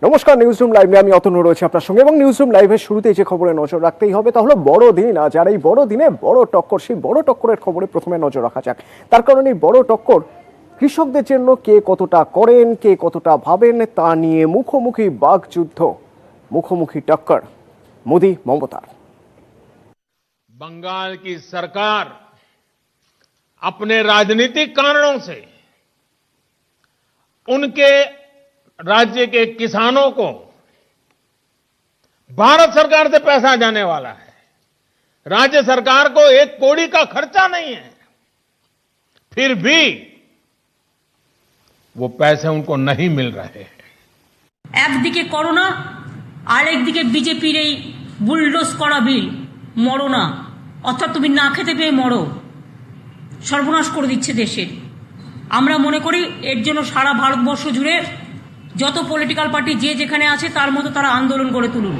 নমস্কার, নিউজরুম লাইভে আমি অতনু রয়েছে আপনার সঙ্গে। এবং নিউজরুম লাইভের শুরুতেই যে খবরে নজর রাখতেই হবে তা হলো বড়দিন আজ। আর এই বড়দিনে বড় টক্কর, সেই বড় টক্করের খবরে প্রথমে নজর রাখা যাক। তার কারণ এই বড় টক্কর কৃষকদের জন্য কে কতটা করেন, কে কতটা ভাবেন তা নিয়ে মুখোমুখি বাকযুদ্ধ, মুখোমুখি टक्कर मोदी ममता। बंगाल की सरकार अपने राजनीतिक कारणों से उनके राज्य के किसानों को भारत सरकार से पैसा जाने वाला है। राज्य सरकार को एक कौड़ी का खर्चा नहीं है, फिर भी वो पैसे उनको नहीं मिल रहे हैं। একদিকে করোনা আর একদিকে বিজেপির এই বুলডোজ করা বিল, মরো না, অর্থাৎ তুমি না খেতে পেয়ে মরো, সর্বনাশ করে দিচ্ছে দেশের। আমরা মনে করি এর জন্য সারা ভারতবর্ষ জুড়ে যত পলিটিক্যাল পার্টি যে যেখানে আছে তার মতো তারা আন্দোলন করে তুলুন।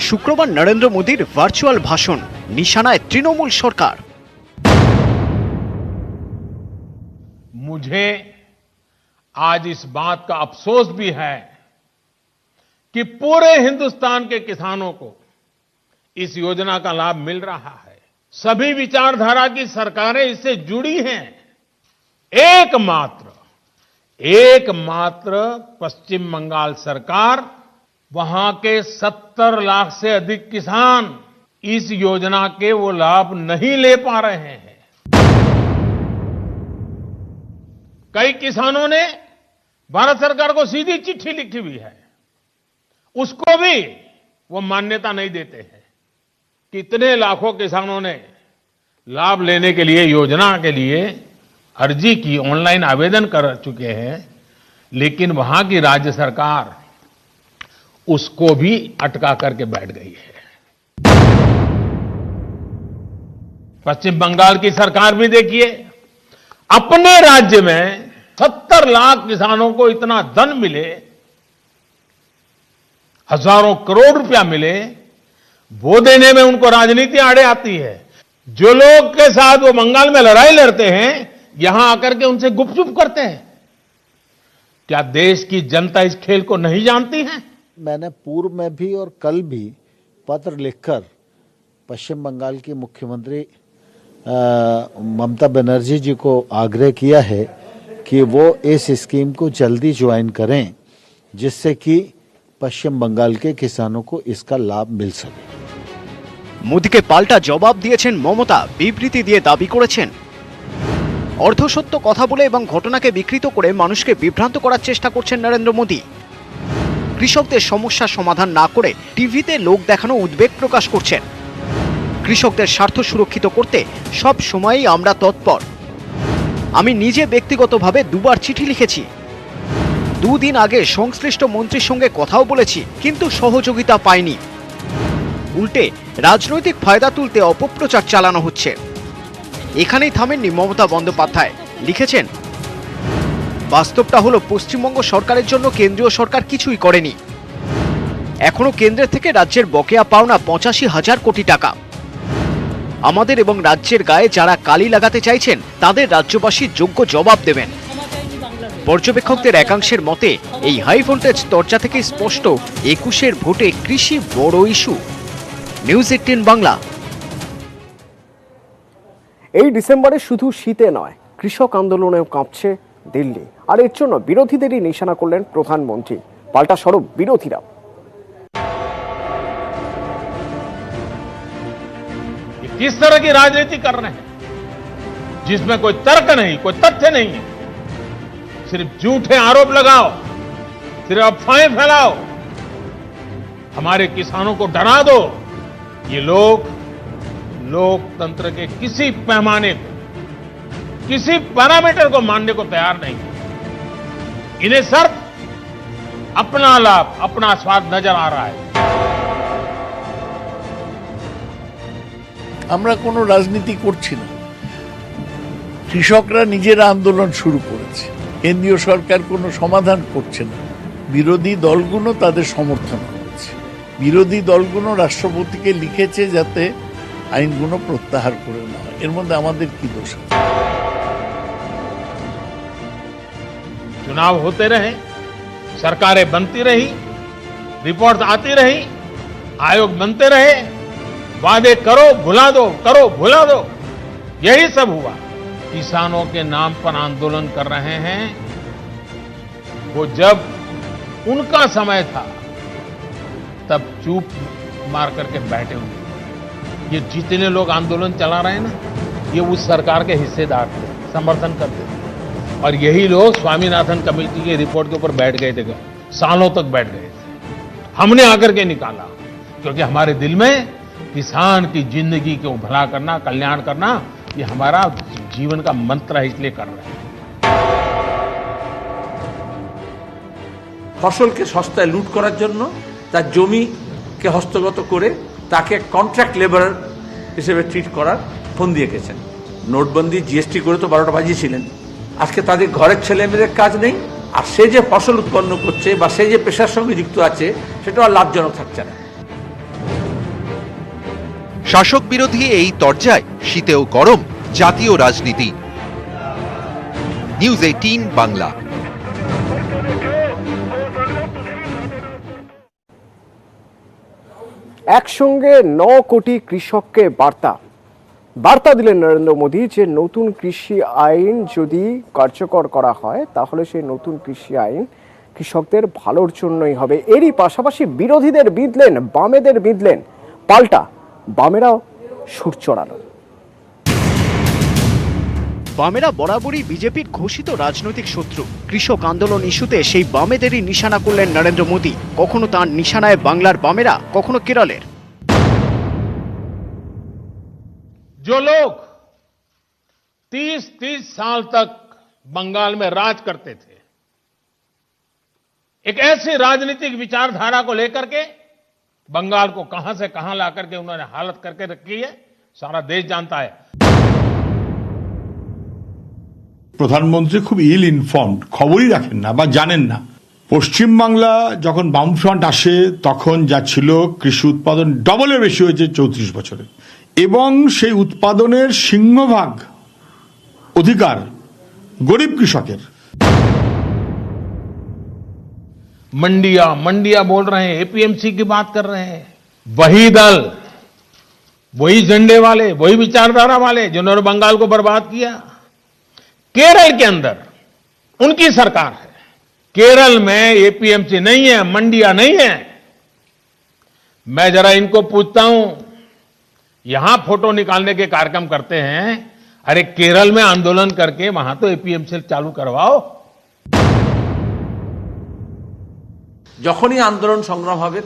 শুক্রবার নরেন্দ্র মোদীর ভার্চুয়াল ভাষণ, নিশানায় তৃণমূল সরকার। मुझे आज इस बात का अफसोस भी है कि पूरे हिंदुस्तान के किसानों को इस योजना का लाभ मिल रहा है। सभी विचारधारा की सरकारें इससे जुड़ी हैं। एकमात्र पश्चिम बंगाल सरकार, वहां के 70 लाख से अधिक किसान इस योजना के वो लाभ नहीं ले पा रहे हैं। कई किसानों ने भारत सरकार को सीधी चिट्ठी लिखी हुई है, उसको भी वो मान्यता नहीं देते हैं। कितने लाखों किसानों ने लाभ लेने के लिए, योजना के लिए अर्जी की, ऑनलाइन आवेदन कर चुके हैं, लेकिन वहां की राज्य सरकार उसको भी अटका करके बैठ गई है। पश्चिम बंगाल की सरकार भी देखिए, अपने राज्य में 70 लाख किसानों को इतना धन मिले, हजारों करोड़ रुपया मिले, वो देने में उनको राजनीति आड़े आती है। जो लोग के साथ वो बंगाल में लड़ाई लड़ते हैं, यहां आकर के उनसे गुपचुप करते हैं। क्या देश की जनता इस खेल को नहीं जानती है? मैंने पूर्व में भी और कल भी पत्र लिखकर पश्चिम बंगाल की मुख्यमंत्री ममता बनर्जी जी को आग्रह किया है कि वो इस स्कीम को जल्दी ज्वाइन करें, जिससे कि पश्चिम बंगाल के किसानों को इसका लाभ मिल सके। মোদীকে পাল্টা জবাব দিয়েছেন মমতা, বিবৃতি দিয়ে দাবি করেছেন অর্ধসত্য কথা বলে এবং ঘটনাকে বিকৃত করে মানুষকে বিভ্রান্ত করার চেষ্টা করছেন নরেন্দ্র মোদী। কৃষকদের সমস্যার সমাধান না করে টিভিতে লোক দেখানো উদ্বেগ প্রকাশ করছেন। কৃষকদের স্বার্থ সুরক্ষিত করতে সব সময়ই আমরা তৎপর। আমি নিজে ব্যক্তিগতভাবে দুবার চিঠি লিখেছি। দুদিন আগে সংশ্লিষ্ট মন্ত্রীর সঙ্গে কথাও বলেছি, কিন্তু সহযোগিতা পাইনি। উল্টে রাজনৈতিক ফায়দা তুলতে অপপ্রচার চালানো হচ্ছে। এখানেই থামেননি মমতা বন্দ্যোপাধ্যায়, লিখেছেন, বাস্তবটা হলো পশ্চিমবঙ্গ সরকারের জন্য কেন্দ্রীয় সরকার কিছুই করেনি। এখনো কেন্দ্রের থেকে রাজ্যের বকেয়া পাওনা 85,000 কোটি টাকা। আমাদের এবং রাজ্যের গায়ে যারা কালি লাগাতে চাইছেন তাদের রাজ্যবাসী যোগ্য জবাব দেবেন। পর্যবেক্ষকদের একাংশের মতে এই হাই ভোল্টেজ চর্চা থেকে স্পষ্ট 21-এর ভোটে কৃষি বড় ইস্যু। নিউজ 18 বাংলা। এই ডিসেম্বরে শুধু শীতে নয়, কৃষক আন্দোলনেও কাঁপছে দিল্লি। আর এর জন্য বিরোধীদেরই নিশানা করলেন প্রধানমন্ত্রী। পাল্টা সরব বিরোধীরা। किस तरह की राजनीति कर रहे हैं जिसमें कोई तर्क नहीं, कोई तथ्य नहीं है, सिर्फ झूठे आरोप लगाओ, सिर्फ अफवाहें फैलाओ, हमारे किसानों को डरा दो। ये लोग लोकतंत्र के किसी पैमाने को, किसी पैरामीटर को मानने को तैयार नहीं है। इन्हें सिर्फ अपना लाभ, अपना स्वाद नजर आ रहा है। আমরা কোনো রাজনীতি করছি না, কৃষকরা নিজেরা আন্দোলন শুরু করেছে, কেন্দ্রীয় সরকার কোনো সমাধান করছে না, বিরোধী দলগুলো তাদের সমর্থন করেছে। বিরোধী দলগুলো রাষ্ট্রপতিকে লিখেছে যাতে আইনগুলো প্রত্যাহার করে নেওয়া হয়। এর মধ্যে আমাদের কি দোষ? चुनाव होते रहे, सरकारें बनती रही, रिपोर्ट आती रही, आयोग बनते रहे, वादे करो भुला दो, करो भुला दो, यही सब हुआ। किसानों के नाम पर आंदोलन कर रहे हैं, वो जब उनका समय था तब चुप मार करके बैठे हुए। ये जितने लोग आंदोलन चला रहे हैं ना, ये उस सरकार के हिस्सेदार थे, समर्थन करते थे, और यही लोग स्वामीनाथन कमेटी की रिपोर्ट के ऊपर बैठ गए थे, सालों तक बैठ गए थे। हमने आकर के निकाला, क्योंकि हमारे दिल में किसान की जिंदगी को भला करना, कल्याण करना, ये हमारा जीवन का मंत्र है, इसलिए कर रहे हैं। ফসলকে সস্তায় লুট করার জন্য তার জমিকে হস্তগত করে তাকে কন্ট্রাক্ট লেবারার হিসেবে ট্রিট করার ফন্দি এঁকেছেন। নোটবন্দি জিএসটি করে তো 12টা বাজিয়েছিলেন। আজকে তাদের ঘরের ছেলেমেয়েদের কাজ নেই, আর সে যে ফসল উৎপন্ন করছে বা সে যে পেশার সঙ্গে যুক্ত আছে সেটাও আর লাভজনক থাকছে না। শাসক বিরোধী এই তরজায় শীতেও গরম জাতীয় রাজনীতি। নিউজ 18 বাংলা। একসঙ্গে 9 কোটি কৃষককে বার্তা দিলেন নরেন্দ্র মোদী যে নতুন কৃষি আইন যদি কার্যকর করা হয় তাহলে সেই নতুন কৃষি আইন কৃষকদের ভালোর জন্যই হবে। এরই পাশাপাশি বিরোধীদের বিঁধলেন, বামেদের বিঁধলেন, পাল্টা বামেরাও সুর চড়ালো। বামেরা বরাবরই বিজেপির ঘোষিত রাজনৈতিক শত্রু। কৃষক আন্দোলন ইস্যুতে সেই বামেদেরই নিশানা করলেন নরেন্দ্র মোদী। কখনো তার নিশানায় বাংলার বামেরা, কখনো কেরলের। जो लोग 30 साल तक बंगाल में राज करते थे, एक ऐसी राजनीतिक विचारधारा को लेकर के बंगाल को कहां से कहां ला करके उन्होंने हालत करके रखी है, सारा देश जानता है। প্রধানমন্ত্রী খুব ইল ইনফর্মড, খবরই রাখেন না বা জানেন না। পশ্চিমবাংলা যখন বামফ্রন্ট আসে তখন যা ছিল কৃষি উৎপাদন ডবলের বেশি হয়েছে 34 বছরে, এবং সেই উৎপাদনের সিংহভাগ অধিকার গরিব কৃষকের। मंडिया बोल रहे हैं, एपीएमसी की बात कर रहे हैं। वही दल, वही झंडे वाले, वही विचारधारा वाले जिन्होंने बंगाल को बर्बाद किया। केरल के अंदर उनकी सरकार है, केरल में एपीएमसी नहीं है, मंडिया नहीं है। मैं जरा इनको पूछता हूं, यहां फोटो निकालने के कार्यक्रम करते हैं, अरे केरल में आंदोलन करके वहां तो एपीएमसी चालू करवाओ। যখনই আন্দোলন সংগ্রাম হবে,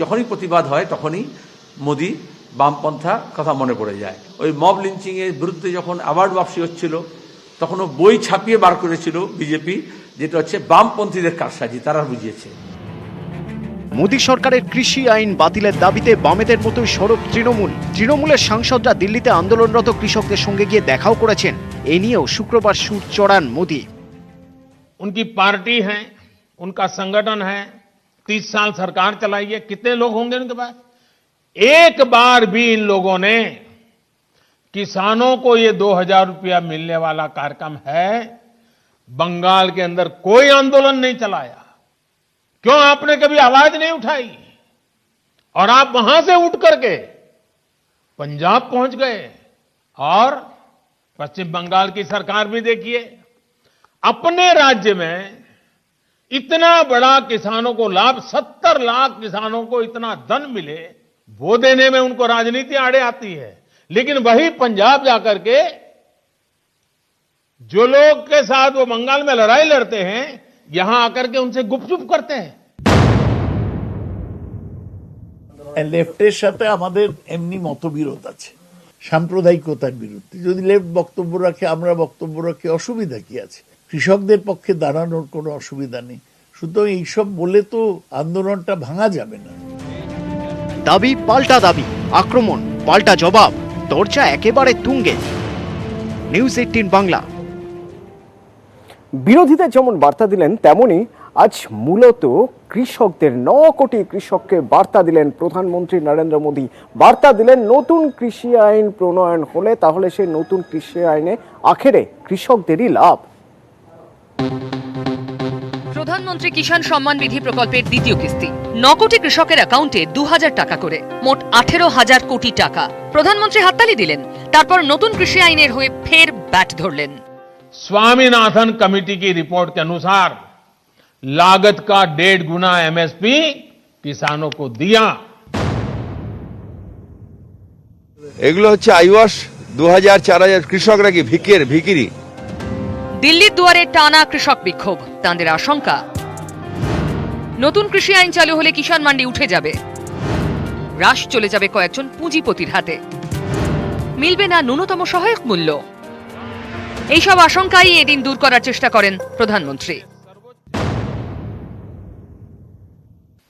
যখনই প্রতিবাদ হয়, তখনই মোদি বামপন্থা কথা মনে পড়ে যায়। ওই মব লিঞ্চিং এর বিরুদ্ধে যখন অ্যাওয়ার্ড বাপসি হচ্ছিল তখন বই ছাপিয়ে বার করেছিল বিজেপি, যেটা হচ্ছে বামপন্থীদের কারসাজি, তারা বুঝিয়েছে। মোদী সরকারের কৃষি আইন বাতিলের দাবিতে বামেদের মতোই সরব তৃণমূলের সাংসদরা দিল্লিতে আন্দোলনরত কৃষকদের সঙ্গে গিয়ে দেখাও করেছেন। এ নিয়েও শুক্রবার সুর চড়ান মোদী। उनकी पार्टी है, उनका संगठन है, 30 साल सरकार चलाई है, कितने लोग होंगे उनके पास? एक बार भी इन लोगों ने किसानों को ये 2000 रुपया मिलने वाला कार्यक्रम है, बंगाल के अंदर कोई आंदोलन नहीं चलाया। क्यों आपने कभी आवाज नहीं उठाई? और आप वहां से उठ करके पंजाब पहुंच गए, और पश्चिम बंगाल की सरकार भी देखिए, अपने राज्य में इतना बड़ा किसानों को लाभ, 70 लाख किसानों को इतना धन मिले, वो देने में उनको राजनीति आड़े आती है। लेकिन वही पंजाब जाकर के जो लोग के साथ वो बंगाल में लड़ाई लड़ते हैं, यहां आकर के उनसे गुपचुप करते हैं। লেফটের সাথে আমাদের এমনি মতবিরোধ আছে, সাম্প্রদায়িকতার বিরুদ্ধে। যদি লেফট বক্তব্য রাখে, আমরা বক্তব্য রাখি, অসুবিধা কি আছে? কৃষকদের পক্ষে দাঁড়ানোর কোনো অসুবিধা নেই। সুতরাং এইসব বলে তো আন্দোলনটা ভাঙা যাবে না। দাবি পাল্টা দাবি, আক্রমণ পাল্টা জবাব, দরজা একেবারে তুঙ্গে। নিউজ 18 বাংলা। বিরোধীদের যেমন বার্তা দিলেন, তেমনি আজ মূলত কৃষকদের 9 কোটি কৃষককে বার্তা দিলেন প্রধানমন্ত্রী নরেন্দ্র মোদী। বার্তা দিলেন নতুন কৃষি আইন প্রণয়ন হলে তাহলে সেই নতুন কৃষি আইনে আখেরে কৃষকদেরই লাভ। প্রধানমন্ত্রী কিষাণ সম্মান বিধি প্রকল্পের দ্বিতীয় কিস্তি 9 কোটি কৃষকের অ্যাকাউন্টে 2000 টাকা করে, মোট 18,000 কোটি টাকা। প্রধানমন্ত্রী হাততালি দিলেন, তারপর নতুন কৃষি আইনের হয়ে ফের ব্যাট ধরলেন। स्वामीनाथन कमेटी की रिपोर्ट के अनुसार लागत का 1.5 गुना एमएसपी किसानों को दिया। এগুলো হচ্ছে আইওয়াস 2000-4000 কৃষকরা কি ভিকিরি। দিল্লির দুয়ারে টানা কৃষক বিক্ষোভ, তাঁদের আশঙ্কা নতুন কৃষি আইন চালু হলে কিষাণ মান্ডি উঠে যাবে, হ্রাস চলে যাবে কয়েকজন পুঁজিপতির হাতে, মিলবে না ন্যূনতম সহায়ক মূল্য। এইসব আশঙ্কাই এদিন দূর করার চেষ্টা করেন প্রধানমন্ত্রী।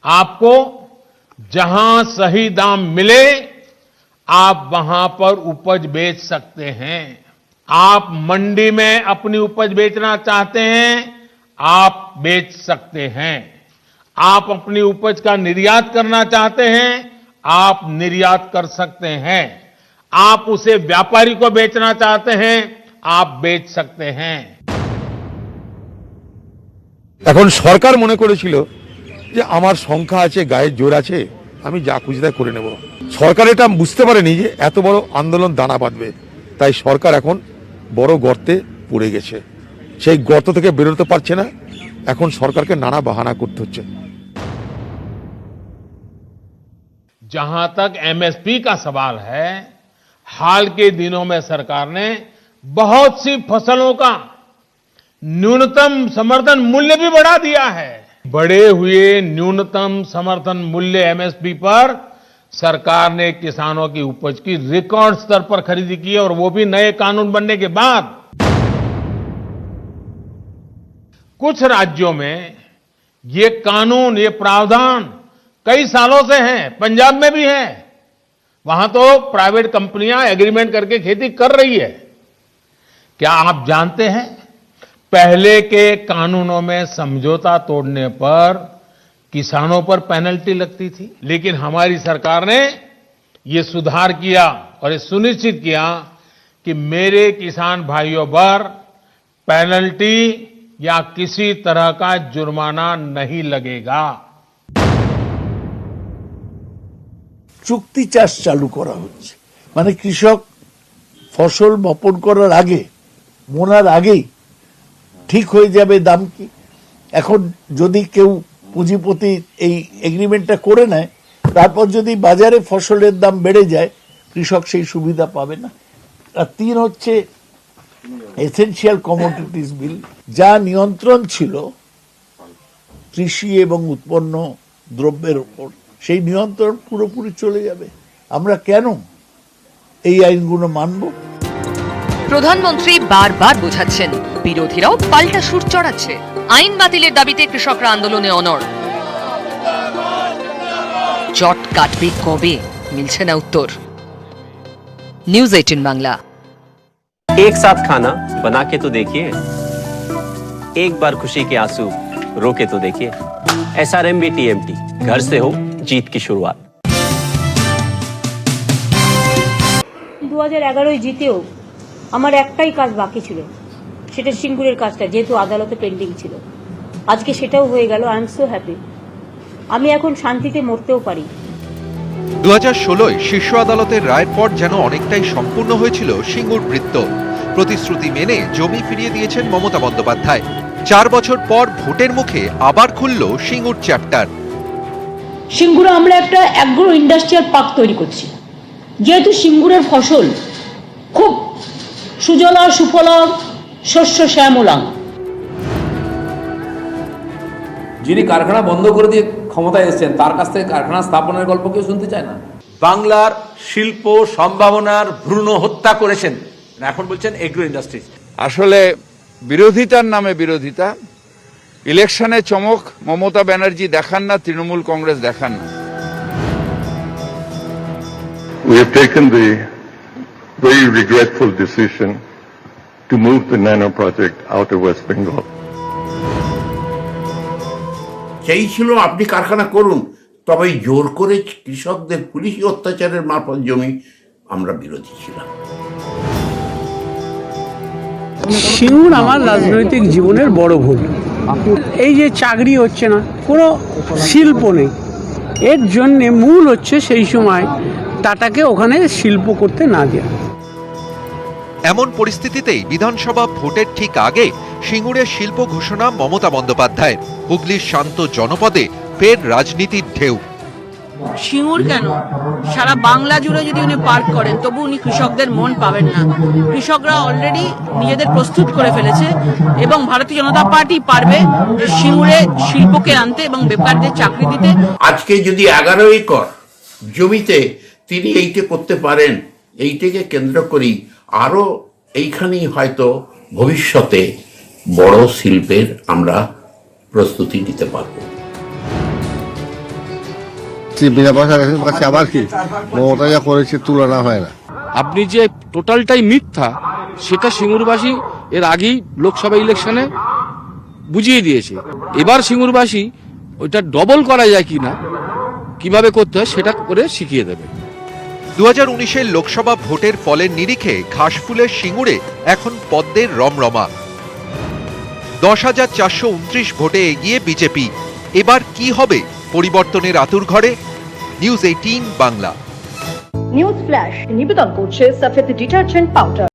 आपको जहां सही दाम मिले आप वहां पर उपज बेच सकते हैं। आप मंडी में अपनी उपज बेचना चाहते हैं, आप बेच सकते हैं। आप अपनी उपज का निर्यात करना चाहते हैं, आप निर्यात कर सकते हैं। आप उसे व्यापारी को बेचना चाहते हैं, आप बेच सकते हैं। এখন সরকার মনে করেছিল যে আমার সংখ্যা আছে, গায়ের জোর আছে, আমি যা খুশি তাই করে নেব। সরকার এটা বুঝতে পারেনি যে এত বড় আন্দোলন দানা বাঁধবে, তাই সরকার এখন বড় গর্তে পড়ে গেছে, সেই গর্ত থেকে বেরোতে পারছে না। এখন সরকারকে নানা বাহানা করতে হচ্ছে। जहां तक एमएसपी का सवाल है, हाल के दिनों में सरकार ने बहुत सी फसलों का न्यूनतम समर्थन मूल्य भी बढ़ा दिया है। बढ़े हुए न्यूनतम समर्थन मूल्य एमएसपी पर सरकार ने किसानों की उपज की रिकॉर्ड स्तर पर खरीदी की है, और वो भी नए कानून बनने के बाद। कुछ राज्यों में ये कानून, ये प्रावधान कई सालों से हैं, पंजाब में भी है। वहां तो प्राइवेट कंपनियां एग्रीमेंट करके खेती कर रही है। क्या आप जानते हैं, पहले के कानूनों में समझौता तोड़ने पर किसानों पर पेनल्टी लगती थी, लेकिन हमारी सरकार ने ये सुधार किया और ये सुनिश्चित किया कि मेरे किसान भाइयों पर पेनल्टी या किसी तरह का जुर्माना नहीं लगेगा। চুক্তি চাষ চালু করা হচ্ছে, মানে কৃষক ফসল বপন করার আগে, মোনার আগেই ঠিক হয়ে যাবে দাম কি। এখন যদি কেউ পুঁজিপতি এই এগ্রিমেন্টটা করে নেয়, তারপর যদি বাজারে ফসলের দাম বেড়ে যায়, কৃষক সেই সুবিধা পাবে না। আর 3 হচ্ছে এসেনশিয়াল কমোডিটিস বিল, যা নিয়ন্ত্রণ ছিল কৃষি এবং উৎপন্ন দ্রব্যের উপর, সেই নিয়ন্ত্রণ পুরোপুরি চলে যাবে। আমরা কেন এই আইনগুলো মানব? প্রধানমন্ত্রী বারবার বোঝাচ্ছেন, বিরোধীরাও পাল্টা সুর চড়াচ্ছে। আইন বাতিলের দাবিতে কৃষকরা আন্দোলনে অনড়। জট কাটবে কবে, মিলছে না উত্তর। নিউজ 18 বাংলা। एक साथ खाना बना के तो देखिए, एक बार खुशी के आंसू रो के तो देखिए। SRMB TMT, घर से हो जीत की शुरुआत। 2011 জিতেও আমার একটাই কাজ বাকি ছিল, সেটা সিঙ্গুরের কাজটা, যেহেতু আদালতে পেন্ডিং ছিল। আজকে সেটাও হয়ে গেল। I am so happy. আমি এখন শান্তিতে মরতেও পারি। 2016 শীর্ষ আদালতের রায়ের পর যেন অনেকটাই সম্পূর্ণ হয়েছিল সিঙ্গুর বৃত্ত। প্রতিশ্রুতি মেনে জমি ফিরিয়ে দিয়েছেন মমতা বন্দ্যোপাধ্যায়। 4 বছর পর ভোটের মুখে আবার খুলল সিঙ্গুর চ্যাপ্টার। সিঙ্গুরে আমরা একটা অ্যাগ্রো ইন্ডাস্ট্রিয়াল পার্ক তৈরি করছি। যেহেতু সিঙ্গুরের ফসল খুব সুজলা সুফলা, শস্য শ্যামলা। যিনি কারখানা বন্ধ করে দিয়ে ক্ষমতায় এসেছেন, তার কাছ থেকে কারখানা স্থাপনের গল্প কেউ শুনতে চায় না। বাংলার শিল্প সম্ভাবনার ভ্রূণ হত্যা করেছেন, এখন বলছেন এগ্রো ইন্ডাস্ট্রিজ। আসলে বিরোধিতার নামে বিরোধিতা। ইলেকশনে চমক মমতা ব্যানার্জি দেখান না, তৃণমূল কংগ্রেস দেখান না। We have taken the very regretful decision to move the nano project out of West Bengal. সেই ছিল আপনি কারখানা করুন, তবে জোর করে কৃষকদের পুলিশি অত্যাচারের মারফত জমি, আমরা বিরোধী ছিলাম। সিঙ্গুর আমার রাজনৈতিক জীবনের বড় ভুল। এই যে চাকরি হচ্ছে না, কোনো শিল্প নেই, এর জন্যে মূল হচ্ছে সেই সময় টাটাকে ওখানে শিল্প করতে না দেওয়া। এমন পরিস্থিতিতেই বিধানসভা ভোটের ঠিক আগে সিঙ্গুরের শিল্প ঘোষণা মমতা বন্দ্যোপাধ্যায়ের। হুগলির শান্ত জনপদে ফের রাজনীতির ঢেউ। সিঙ্গুর কেন, সারা বাংলা জুড়ে যদি উনি পার্ক করেন তবু উনি কৃষকদের মন পাবেন না। কৃষকরা অলরেডি নিজেদের প্রস্তুত করে ফেলেছে এবং ভারতীয় জনতা পার্টি পারবে যে সিঙ্গুরে শিল্পকে আনতে এবং বেকারদের চাকরি দিতে। আজকে যদি 11 একর জমিতে তিনি এইটা করতে পারেন, এইটাকে কেন্দ্র করেই আরো এইখানেই হয়তো ভবিষ্যতে বড় শিল্পের আমরা প্রস্তুতি নিতে পারবো। বিনা পয়সার কাছে আবার কি মমতা যা করেছে তুলনা হয় না। আপনি যে টোটালটাই মিথ্যা সেটা সিঙ্গুরবাসী এর আগেই লোকসভা ইলেকশনে বুঝিয়ে দিয়েছে। এবার সিঙ্গুরবাসী ওইটা ডবল করা যায় কিনা, কিভাবে করতে হয় সেটা করে শিখিয়ে দেবে। 2019-এর লোকসভা ভোটের ফলের নিরিখে ঘাসফুলের সিঙ্গুরে এখন পদ্মের রমরমা। 10,429 ভোটে এগিয়ে বিজেপি। এবার কি হবে পরিবর্তনের আতুরঘরে? নিউজ 18 বাংলা। নিউজ ফ্ল্যাশ নিবেদন করছে সাফেদ ডিটারজেন্ট পাউডার।